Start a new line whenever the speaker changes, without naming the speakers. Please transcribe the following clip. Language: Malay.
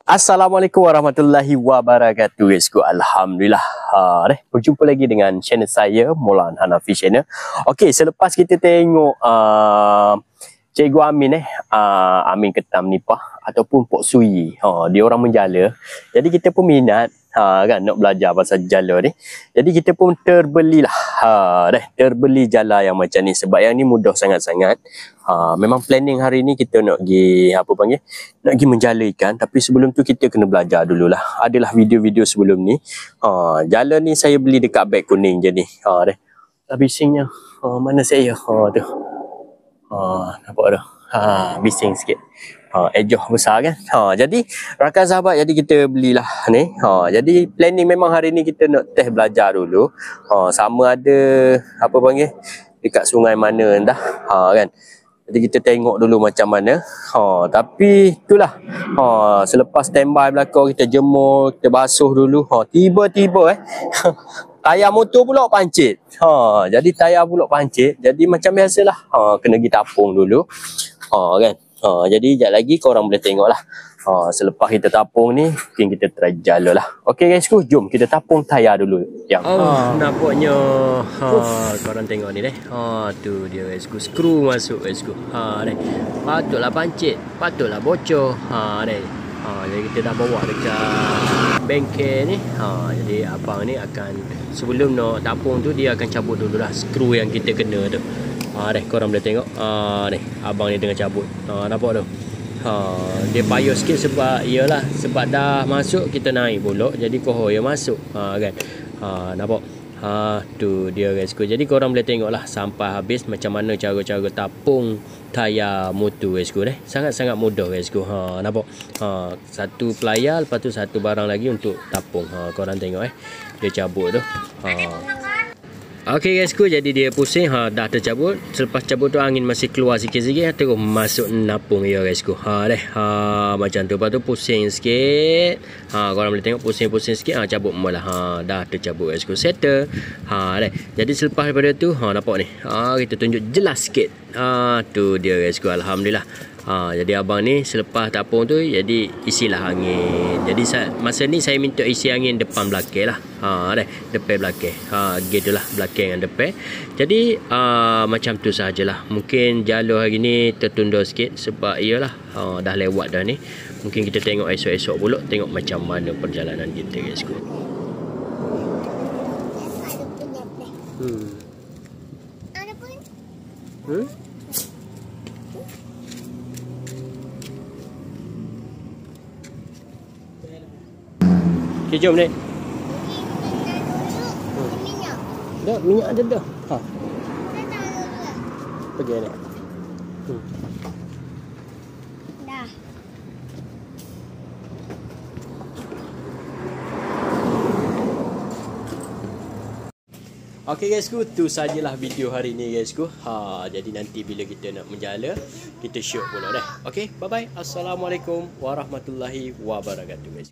Assalamualaikum warahmatullahi wabarakatuh. Alhamdulillah. Berjumpa lagi dengan channel saya, Maulan Hanafi Channel. Okey, selepas kita tengok Cikgu Amin Amin Ketam Nipah ataupun Pok Sui, dia orang menjala. Jadi kita pun minat kan nak belajar pasal jala ni. Jadi kita pun terbelilah terbeli jala yang macam ni sebab yang ni mudah sangat-sangat. Memang planning hari ni kita nak pergi nak pergi menjala ikan, tapi sebelum tu kita kena belajar dululah. Adalah video-video sebelum ni. Jala ni saya beli dekat beg kuning je ni. Bisingnya. Mana saya? Tu. Nampak dah. Bising sikit. Ejoh besar kan. Jadi rakan sahabat, jadi kita belilah ni. Jadi planning memang hari ni kita nak test belajar dulu. Sama ada dekat sungai mana dah. Kan. Jadi kita tengok dulu macam mana. Tapi itulah. Selepas standby belakang kita jemur, kita basuh dulu. Tiba-tiba tayar motor pula pancit. Jadi tayar pula pancit. Jadi macam biasalah. Kena pergi tapung dulu. Kan. Jadi sekejap lagi korang boleh tengok lah. Selepas kita tapung ni, mungkin kita try jala lah. Okey guys, jom kita tapung tayar dulu. Nampaknya korang tengok ni deh. Tu dia guys, skru masuk guys. Patutlah pancit, patutlah bocor. Jadi kita dah bawa dekat bengkel ni. Jadi abang ni akan, sebelum nak tapung tu, dia akan cabut dulu lah skru yang kita kena tu. Korang boleh tengok. Ni abang ni tengah cabut. Nampak tu. Dia payah sikit sebab iyalah, sebab dah masuk kita naik pula, jadi koho dia masuk. Kan. Nampak. Tu dia guys. Jadi korang boleh tengok lah sampai habis macam mana cara-cara tapung tayar motor guys. Sangat-sangat mudah guys. Nampak. Satu pelayar, lepas tu satu barang lagi untuk tapung. Korang tengok dia cabut tu. Okey guys, jadi dia pusing, dah tercabut. Selepas cabut tu angin masih keluar sikit-sikit, terus masuk napung dia guys. Macam tu. Lepas tu pusing sikit. Korang boleh tengok pusing-pusing sikit, cabut malah. Dah tercabut guys. Settle. Jadi selepas daripada tu, nampak ni. Kita tunjuk jelas sikit. Tu dia guys. Alhamdulillah. Jadi abang ni selepas tapung tu, jadi isilah angin. Jadi masa ni saya minta isi angin depan belakang lah. Depan belakang. Gitulah belakang dengan depan. Jadi macam tu sajalah. Mungkin jalur hari ni tertunda sikit sebab iyalah dah lewat dah ni. Mungkin kita tengok esok-esok pula, tengok macam mana perjalanan kita guys.
Ada pun.
Okay, jom ni.
Minyak.
Dah, minyak ada dah. Pergi ni.
Dah.
Okey guys, tu sajalah video hari ni guys. Jadi nanti bila kita nak menjala, kita shoot pula dah. Okey, bye bye. Assalamualaikum warahmatullahi wabarakatuh guys.